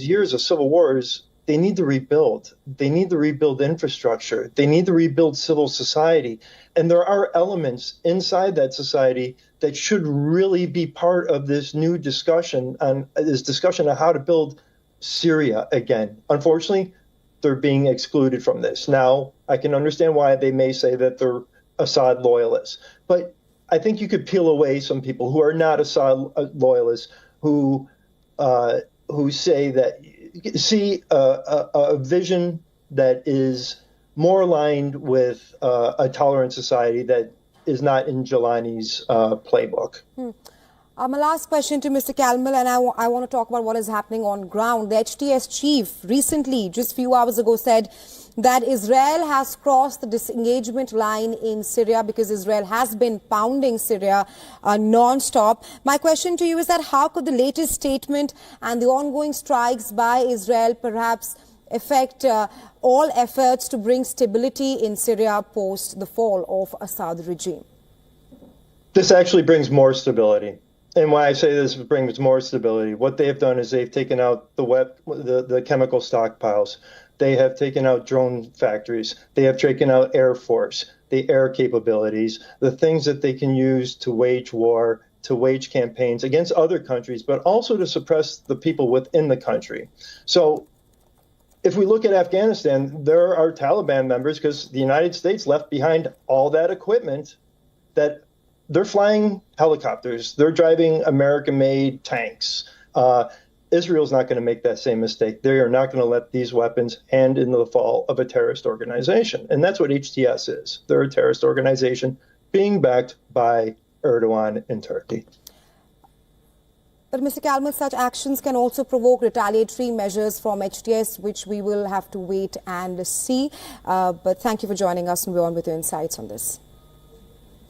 years of civil wars, they need to rebuild. They need to rebuild infrastructure. They need to rebuild civil society. And there are elements inside that society that should really be part of this new discussion on how to build Syria again. Unfortunately, they're being excluded from this. Now, I can understand why they may say that they're Assad loyalists, but I think you could peel away some people who are not Assad loyalists who say that see a vision that is more aligned with a tolerant society that is not in Jelani's playbook. My last question to Mr. Kalmal, and I want to talk about what is happening on ground. The HTS chief recently, just a few hours ago, said that Israel has crossed the disengagement line in Syria because Israel has been pounding Syria non-stop. My question to you is that how could the latest statement and the ongoing strikes by Israel perhaps affect all efforts to bring stability in Syria post the fall of Assad regime? This actually brings more stability. And when I say this brings more stability, what they have done is they've taken out the chemical stockpiles. They have taken out drone factories. They have taken out Air Force, the air capabilities, the things that they can use to wage war, to wage campaigns against other countries, but also to suppress the people within the country. So if we look at Afghanistan, there are Taliban members because the United States left behind all that equipment that they're flying helicopters. They're driving American-made tanks. Israel's not going to make that same mistake. They are not going to let these weapons end in the fall of a terrorist organization. And that's what HTS is. They're a terrorist organization being backed by Erdogan in Turkey. But Mr. Kalmal, such actions can also provoke retaliatory measures from HTS, which we will have to wait and see. But thank you for joining us and we're on with your insights on this.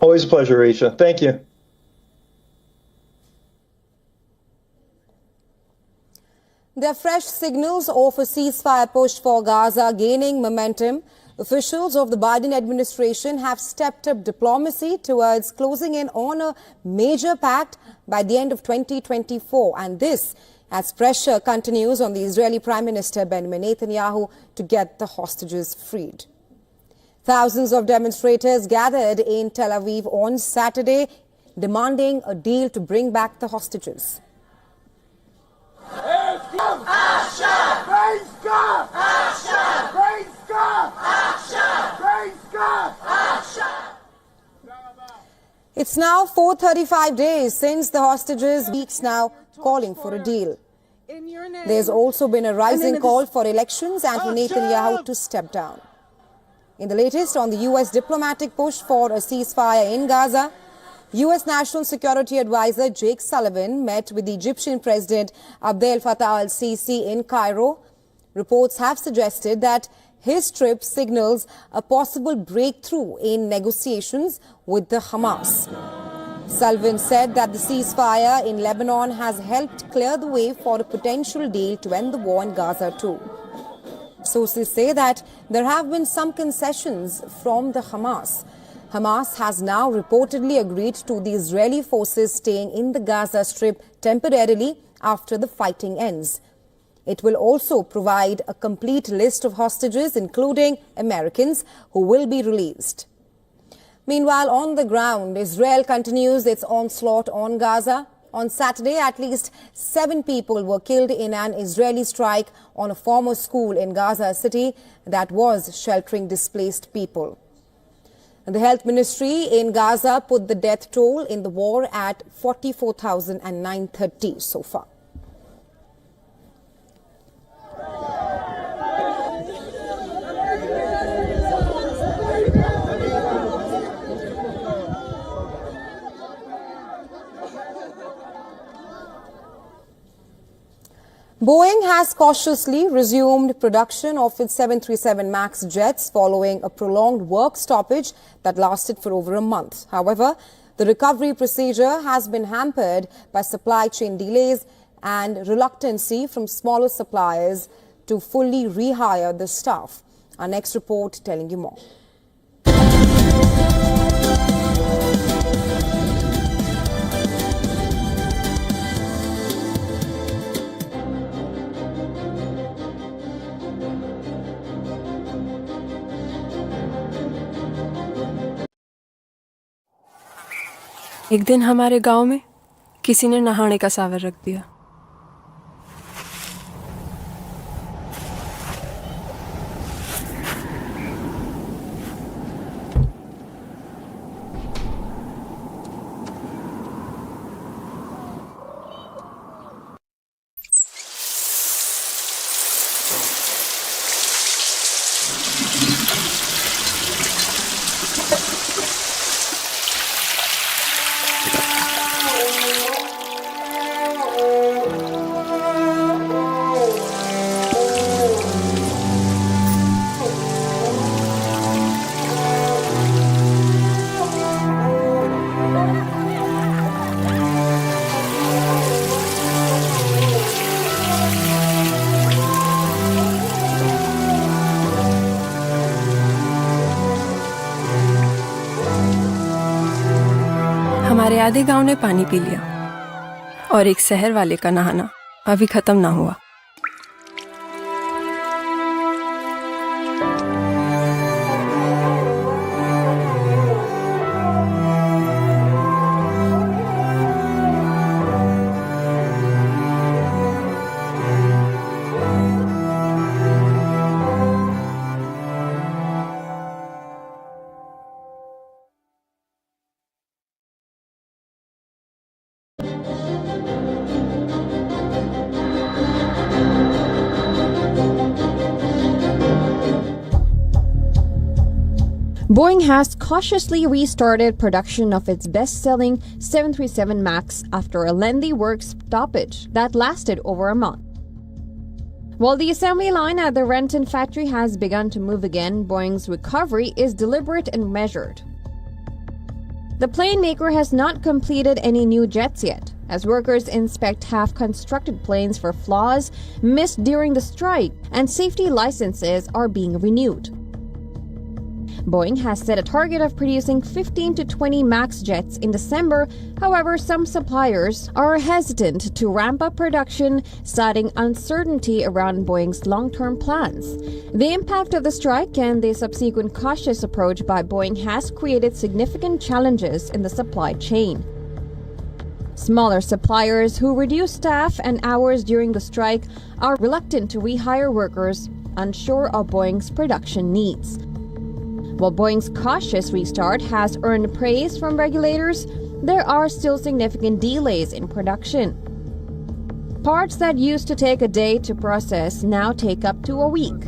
Always a pleasure, Risha. Thank you. There are fresh signals of a ceasefire push for Gaza gaining momentum. Officials of the Biden administration have stepped up diplomacy towards closing in on a major pact by the end of 2024. And this as pressure continues on the Israeli Prime Minister Benjamin Netanyahu to get the hostages freed. Thousands of demonstrators gathered in Tel Aviv on Saturday, demanding a deal to bring back the hostages. It's now 435 days since the hostages, weeks now calling for a deal. There's also been a rising call for elections and for Netanyahu to step down. In the latest on the U.S. diplomatic push for a ceasefire in Gaza, U.S. National Security Advisor Jake Sullivan met with the Egyptian President Abdel Fattah al-Sisi in Cairo. Reports have suggested that his trip signals a possible breakthrough in negotiations with the Hamas. Sullivan said that the ceasefire in Lebanon has helped clear the way for a potential deal to end the war in Gaza too. Sources say that there have been some concessions from the Hamas. Hamas has now reportedly agreed to the Israeli forces staying in the Gaza Strip temporarily after the fighting ends. It will also provide a complete list of hostages, including Americans, who will be released. Meanwhile, on the ground, Israel continues its onslaught on Gaza. On Saturday, at least 7 people were killed in an Israeli strike on a former school in Gaza City that was sheltering displaced people. The health ministry in Gaza put the death toll in the war at 44,930 so far. Boeing has cautiously resumed production of its 737 MAX jets following a prolonged work stoppage that lasted for over a month. However, the recovery procedure has been hampered by supply chain delays and reluctancy from smaller suppliers to fully rehire the staff. Our next report telling you more. एक दिन हमारे गांव में किसी ने नहाने का सावर रख दिया। हमारे आधे गांव ने पानी पी लिया और एक शहर वाले का नहाना अभी खत्म ना हुआ। Boeing has cautiously restarted production of its best-selling 737 MAX after a lengthy work stoppage that lasted over a month. While the assembly line at the Renton factory has begun to move again, Boeing's recovery is deliberate and measured. The plane maker has not completed any new jets yet, as workers inspect half-constructed planes for flaws missed during the strike, and safety licenses are being renewed. Boeing has set a target of producing 15 to 20 MAX jets in December. However, some suppliers are hesitant to ramp up production, citing uncertainty around Boeing's long-term plans. The impact of the strike and the subsequent cautious approach by Boeing has created significant challenges in the supply chain. Smaller suppliers who reduce staff and hours during the strike are reluctant to rehire workers, unsure of Boeing's production needs. While Boeing's cautious restart has earned praise from regulators, there are still significant delays in production. Parts that used to take a day to process now take up to a week.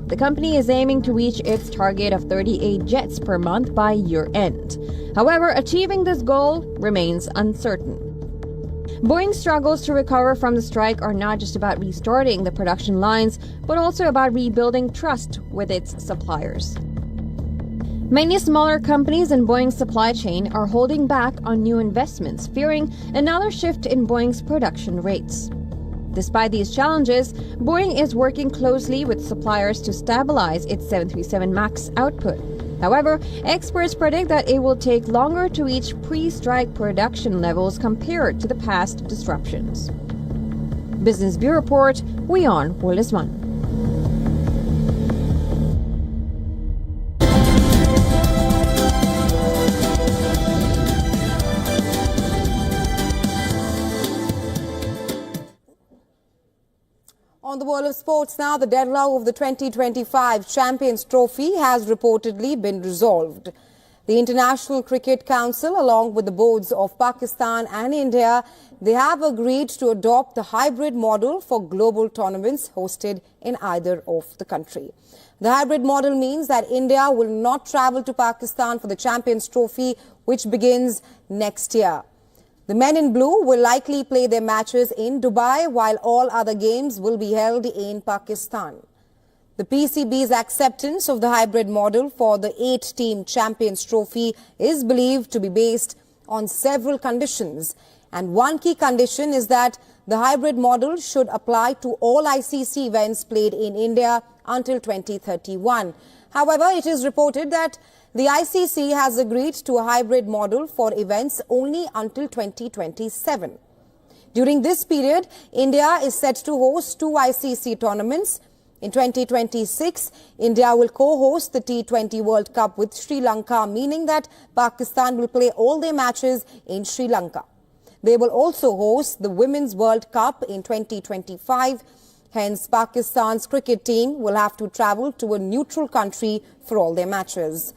The company is aiming to reach its target of 38 jets per month by year-end. However, achieving this goal remains uncertain. Boeing's struggles to recover from the strike are not just about restarting the production lines, but also about rebuilding trust with its suppliers. Many smaller companies in Boeing's supply chain are holding back on new investments, fearing another shift in Boeing's production rates. Despite these challenges, Boeing is working closely with suppliers to stabilize its 737 MAX output. However, experts predict that it will take longer to reach pre-strike production levels compared to the past disruptions. Business Bureau Report, Weon Wolisman. On the world of sports now, the deadlock of the 2025 Champions Trophy has reportedly been resolved. The International Cricket Council, along with the boards of Pakistan and India, they have agreed to adopt the hybrid model for global tournaments hosted in either of the country. The hybrid model means that India will not travel to Pakistan for the Champions Trophy, which begins next year. The men in blue will likely play their matches in Dubai, while all other games will be held in Pakistan. The PCB's acceptance of the hybrid model for the 8-team Champions Trophy is believed to be based on several conditions. And one key condition is that the hybrid model should apply to all ICC events played in India until 2031. However, it is reported that the ICC has agreed to a hybrid model for events only until 2027. During this period, India is set to host 2 ICC tournaments, In 2026, India will co-host the T20 World Cup with Sri Lanka, meaning that Pakistan will play all their matches in Sri Lanka. They will also host the Women's World Cup in 2025. Hence, Pakistan's cricket team will have to travel to a neutral country for all their matches.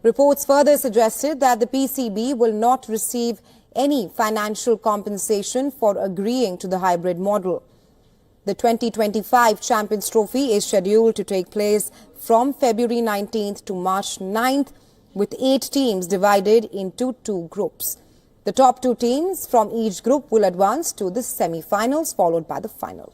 Reports further suggested that the PCB will not receive any financial compensation for agreeing to the hybrid model. The 2025 Champions Trophy is scheduled to take place from February 19th to March 9th, with 8 teams divided into 2 groups. The top 2 teams from each group will advance to the semi-finals, followed by the final.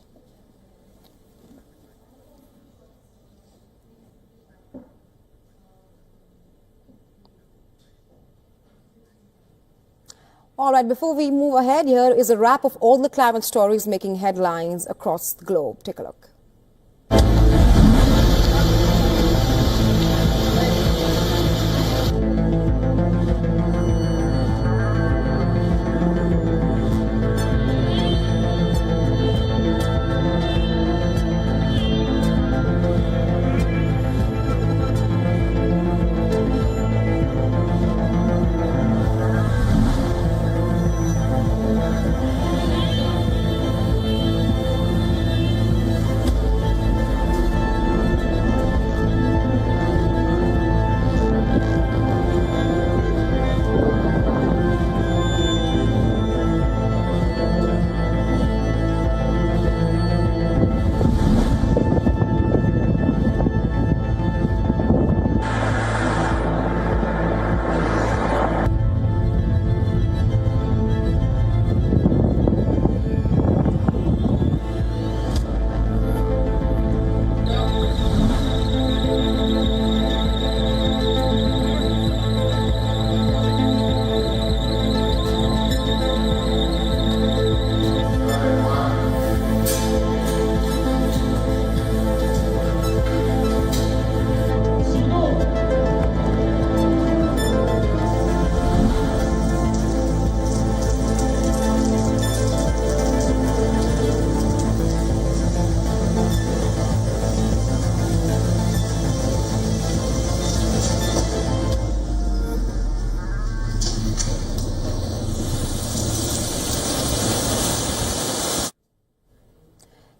All right, before we move ahead, here is a wrap of all the climate stories making headlines across the globe. Take a look.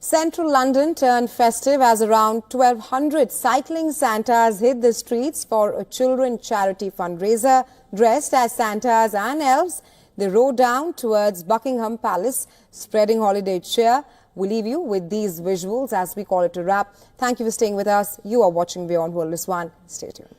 Central London turned festive as around 1,200 cycling Santas hit the streets for a children charity fundraiser. Dressed as Santas and elves, they rode down towards Buckingham Palace, spreading holiday cheer. We leave you with these visuals as we call it a wrap. Thank you for staying with us. You are watching Beyond World is One. Stay tuned.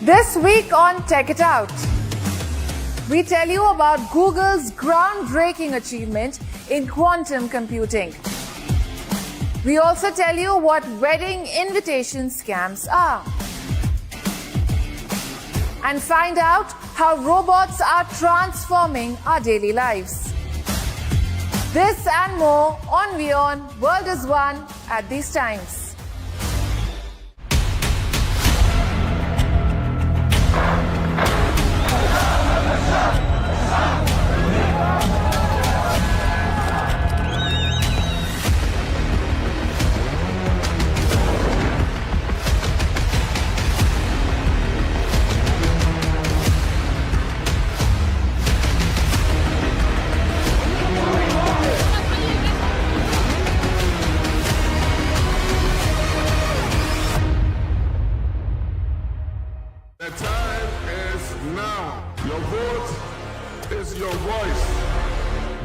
This week on Tech It Out, we tell you about Google's groundbreaking achievement in quantum computing. We also tell you what wedding invitation scams are. And find out how robots are transforming our daily lives. This and more on WION World is One at these times.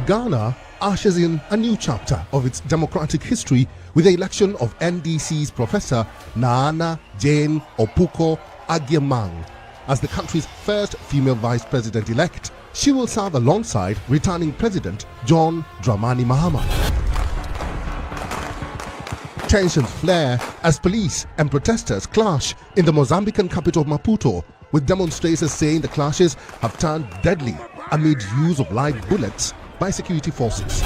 Ghana ushers in a new chapter of its democratic history with the election of NDC's Professor Nana Jane Opuko Agyemang as the country's first female vice president-elect. She will serve alongside returning President John Dramani Mahama. Tensions flare as police and protesters clash in the Mozambican capital Maputo, with demonstrators saying the clashes have turned deadly amid use of live bullets by security forces.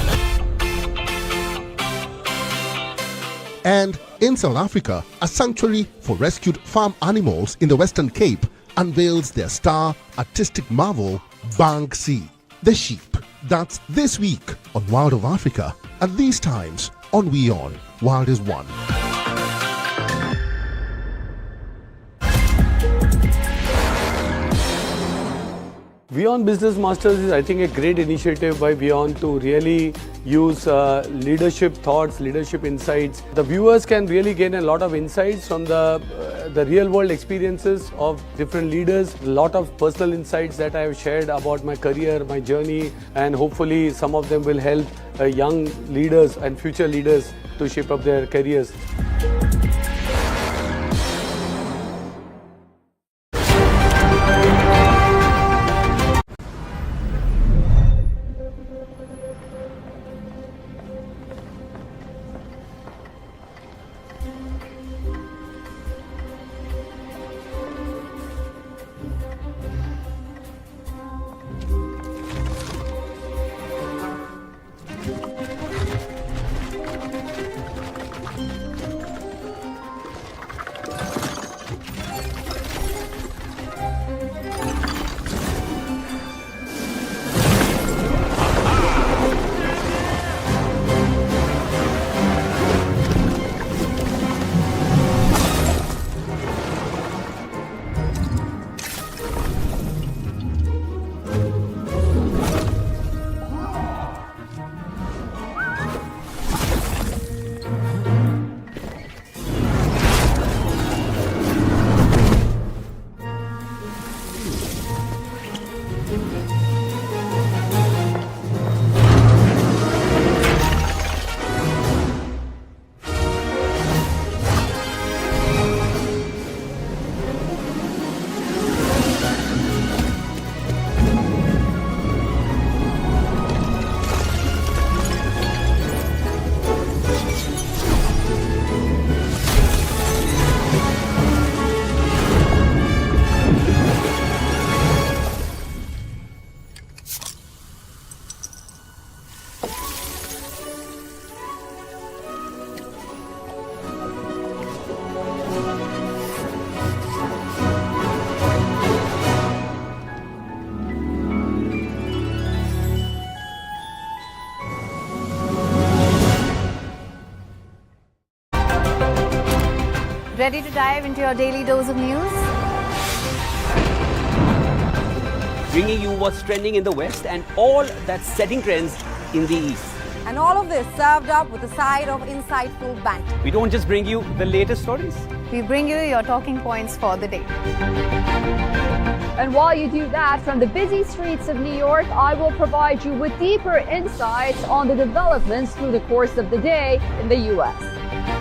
And in South Africa, a sanctuary for rescued farm animals in the Western Cape unveils their star artistic marvel, Banksy, the sheep. That's this week on Wild of Africa, at these times on WION, Wild is One. WION Business Masters is, I think, a great initiative by WION to really use leadership thoughts, leadership insights. The viewers can really gain a lot of insights from the real world experiences of different leaders. A lot of personal insights that I have shared about my career, my journey, and hopefully some of them will help young leaders and future leaders to shape up their careers. Ready to dive into your daily dose of news? Bringing you what's trending in the West and all that's setting trends in the East. And all of this served up with a side of insightful banter. We don't just bring you the latest stories. We bring you your talking points for the day. And while you do that, from the busy streets of New York, I will provide you with deeper insights on the developments through the course of the day in the U.S.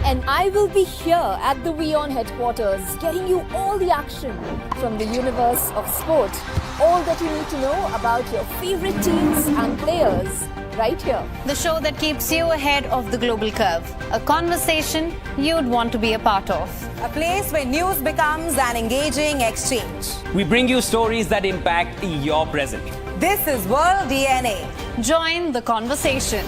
And I will be here at the WION headquarters, getting you all the action from the universe of sport. All that you need to know about your favorite teams and players, right here. The show that keeps you ahead of the global curve. A conversation you'd want to be a part of. A place where news becomes an engaging exchange. We bring you stories that impact your present. This is World DNA. Join the conversation.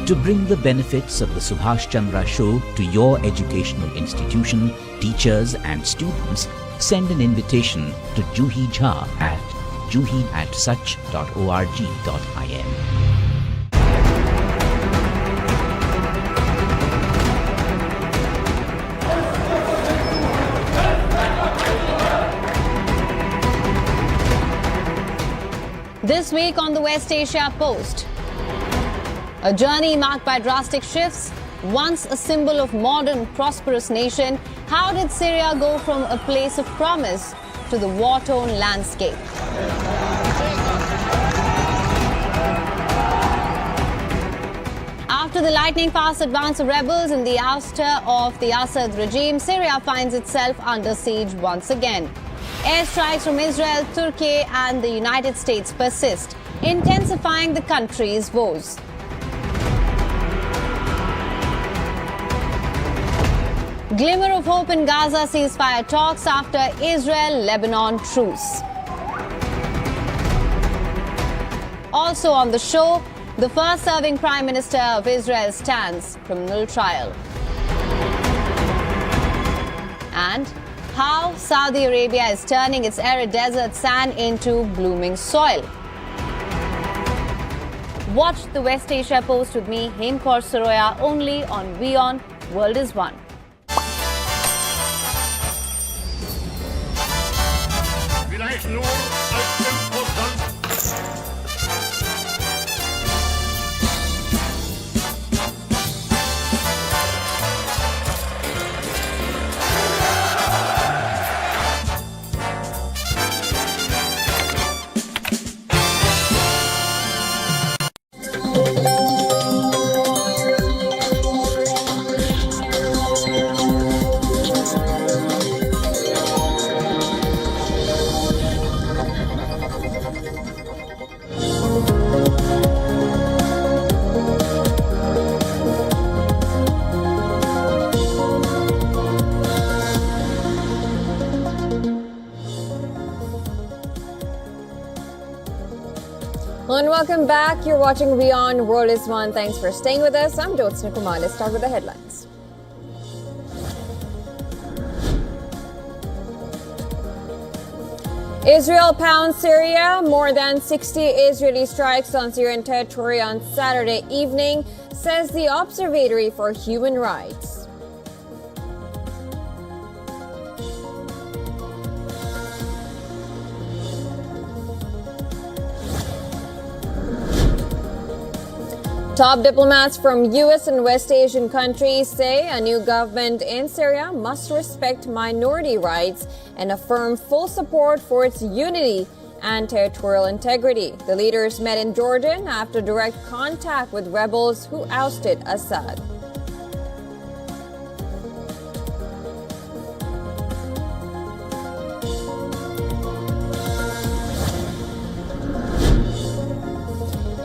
To bring the benefits of the Subhash Chandra Show to your educational institution, teachers and students, send an invitation to Juhi Jha at juhi@such.org.in. This week on the West Asia Post, a journey marked by drastic shifts once a symbol of modern, prosperous nation, how did Syria go from a place of promise to the war-torn landscape? After the lightning-fast advance of rebels in the ouster of the Assad regime, Syria finds itself under siege once again. Airstrikes from Israel, Turkey and the United States persist, intensifying the country's woes. Glimmer of hope in Gaza ceasefire talks after Israel-Lebanon truce. Also on the show, the first serving Prime Minister of Israel stands criminal trial. And how Saudi Arabia is turning its arid desert sand into blooming soil. Watch the West Asia Post with me, Hemkaur Saroya, only on WION World is One. And welcome back. You're watching WION World is One. Thanks for staying with us. I'm Jyotsna Kumar. Let's start with the headlines. Israel pounds Syria. More than 60 Israeli strikes on Syrian territory on Saturday evening, says the Observatory for Human Rights. Top diplomats from U.S. and West Asian countries say a new government in Syria must respect minority rights and affirm full support for its unity and territorial integrity. The leaders met in Jordan after direct contact with rebels who ousted Assad.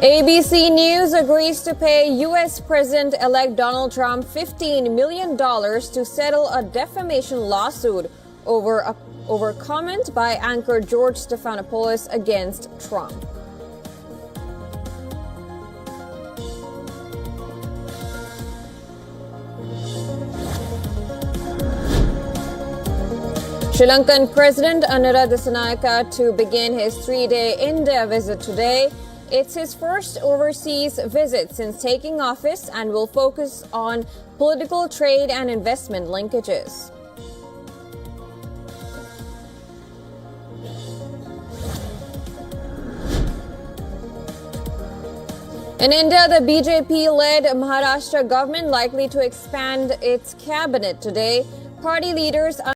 ABC News agrees to pay U.S. President-elect Donald Trump $15 million to settle a defamation lawsuit over comment by anchor George Stephanopoulos against Trump. Sri Lankan President Anura Dissanayake to begin his 3-day India visit today. It's his first overseas visit since taking office and will focus on political, trade and investment linkages. In India, the BJP-led Maharashtra government likely to expand its cabinet today. Party leaders